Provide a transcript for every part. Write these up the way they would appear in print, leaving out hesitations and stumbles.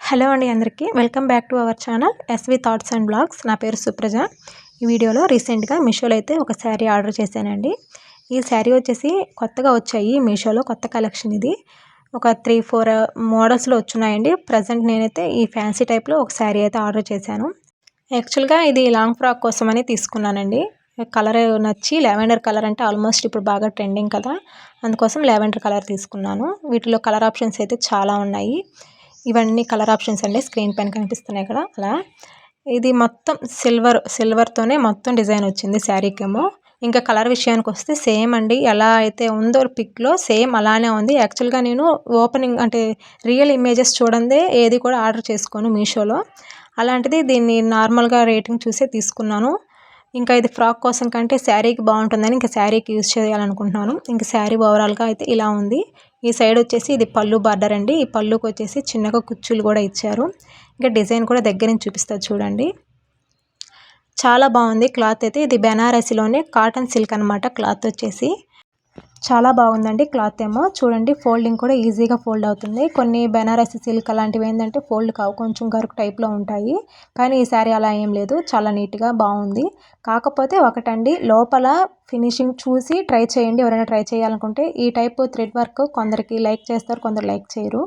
Hello అండి అందరికీ welcome back to our channel SV thoughts and blogs. నా పేరు సుప్రజ. ఈ వీడియోలో రీసెంట్గా మీషోలో అయితే ఒక శారీ ఆర్డర్ చేశానండి. ఈ శారీ వచ్చేసి కొత్తగా వచ్చాయి మీషోలో, కొత్త కలెక్షన్ ఇది. ఒక 3-4 మోడల్స్లో వచ్చున్నాయండి. ప్రజెంట్ నేనైతే ఈ ఫ్యాన్సీ టైప్లో ఒక శారీ అయితే ఆర్డర్ చేశాను. యాక్చువల్గా ఇది లాంగ్ ఫ్రాక్ కోసమని తీసుకున్నానండి. కలర్ నచ్చి, లావెండర్ కలర్ అంటే ఆల్మోస్ట్ ఇప్పుడు బాగా ట్రెండింగ్ కదా, అందుకోసం లావెండర్ కలర్ తీసుకున్నాను. వీటిలో కలర్ ఆప్షన్స్ అయితే చాలా ఉన్నాయి. ఇవన్నీ కలర్ ఆప్షన్స్ అండి, స్క్రీన్ పైన కనిపిస్తున్నాయి కదా అలా. ఇది మొత్తం సిల్వర్తోనే మొత్తం డిజైన్ వచ్చింది శారీకేమో. ఇంకా కలర్ విషయానికి వస్తే సేమ్ అండి, ఎలా అయితే ఉందో పిక్లో సేమ్ అలానే ఉంది. యాక్చువల్గా నేను ఓపెనింగ్ అంటే రియల్ ఇమేజెస్ చూడందే ఏది కూడా ఆర్డర్ చేసుకోను మీషోలో. అలాంటిది దీన్ని నార్మల్గా రేటింగ్ చూసే తీసుకున్నాను. ఇంకా ఇది ఫ్రాక్ కోసం కంటే శారీకి బాగుంటుందని ఇంకా శారీకి యూజ్ చేయాలనుకుంటున్నాను. ఇంకా శారీ ఓవరాల్గా అయితే ఇలా ఉంది. ఈ సైడ్ వచ్చేసి ఇది పళ్ళు బార్డర్ అండి. ఈ పళ్ళుకి వచ్చేసి చిన్నగా కుచ్చులు కూడా ఇచ్చారు. ఇంకా డిజైన్ కూడా దగ్గర నుంచి చూపిస్తారు చూడండి. చాలా బాగుంది క్లాత్ అయితే. ఇది బెనారసీలోనే కాటన్ సిల్క్ అనమాట. క్లాత్ వచ్చేసి చాలా బాగుందండి. క్లాత్ ఏమో చూడండి, ఫోల్డింగ్ కూడా ఈజీగా ఫోల్డ్ అవుతుంది. కొన్ని బెనారసీ సిల్క్ అలాంటివి ఏంటంటే ఫోల్డ్ కావు, కొంచెం గరుకు టైప్లో ఉంటాయి. కానీ ఈ శారీ అలా ఏం లేదు, చాలా నీట్గా బాగుంది. కాకపోతే ఒకటండి, లోపల ఫినిషింగ్ చూసి ట్రై చేయండి. ఎవరైనా ట్రై చేయాలనుకుంటే ఈ టైప్ థ్రెడ్ వర్క్ కొందరికి లైక్ చేస్తారు, కొందరు లైక్ చేయరు.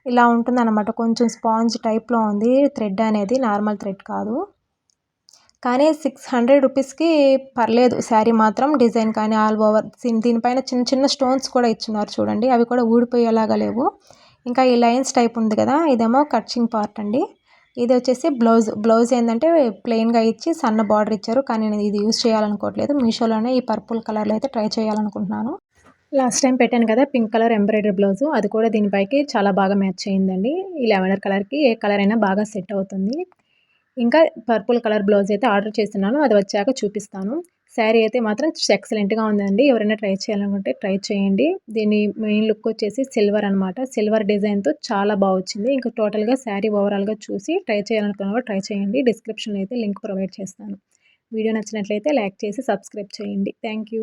ఇలా ఉంటుందన్నమాట. కొంచెం స్పాంజ్ టైప్లో ఉంది థ్రెడ్ అనేది, నార్మల్ థ్రెడ్ కాదు. కానీ 600 రూపీస్కి పర్లేదు శారీ మాత్రం. డిజైన్ కానీ ఆల్ ఓవర్ దీనిపైన చిన్న చిన్న స్టోన్స్ కూడా ఇచ్చున్నారు చూడండి, అవి కూడా ఊడిపోయేలాగా లేవు. ఇంకా ఈ లైన్స్ టైప్ ఉంది కదా, ఇదేమో కట్చింగ్ పార్ట్ అండి. ఇది వచ్చేసి బ్లౌజ్ ఏంటంటే ప్లెయిన్గా ఇచ్చి సన్న బార్డర్ ఇచ్చారు. కానీ నేను ఇది యూజ్ చేయాలనుకోవట్లేదు. మీషోలోనే ఈ పర్పుల్ కలర్లో అయితే ట్రై చేయాలనుకుంటున్నాను. లాస్ట్ టైం పెట్టాను కదా పింక్ కలర్ ఎంబ్రాయిడరీ బ్లౌజు, అది కూడా దీనిపైకి చాలా బాగా మ్యాచ్ అయ్యిందండి. ఈ లావెండర్ కలర్కి ఏ కలర్ అయినా బాగా సెట్ అవుతుంది. ఇంకా పర్పుల్ కలర్ బ్లౌజ్ అయితే ఆర్డర్ చేస్తున్నాను, అది వచ్చాక చూపిస్తాను. శారీ అయితే మాత్రం ఎక్సలెంట్గా ఉందండి. ఎవరైనా ట్రై చేయాలనుకుంటే ట్రై చేయండి. దీని మెయిన్ లుక్ వచ్చేసి సిల్వర్ అనమాట. సిల్వర్ డిజైన్తో చాలా బాగా వచ్చింది. ఇంకా టోటల్గా శారీ ఓవరాల్గా చూసి ట్రై చేయాలనుకున్నా ట్రై చేయండి. డిస్క్రిప్షన్లో అయితే లింక్ ప్రొవైడ్ చేస్తాను. వీడియో నచ్చినట్లయితే లైక్ చేసి సబ్స్క్రైబ్ చేయండి. Thank you.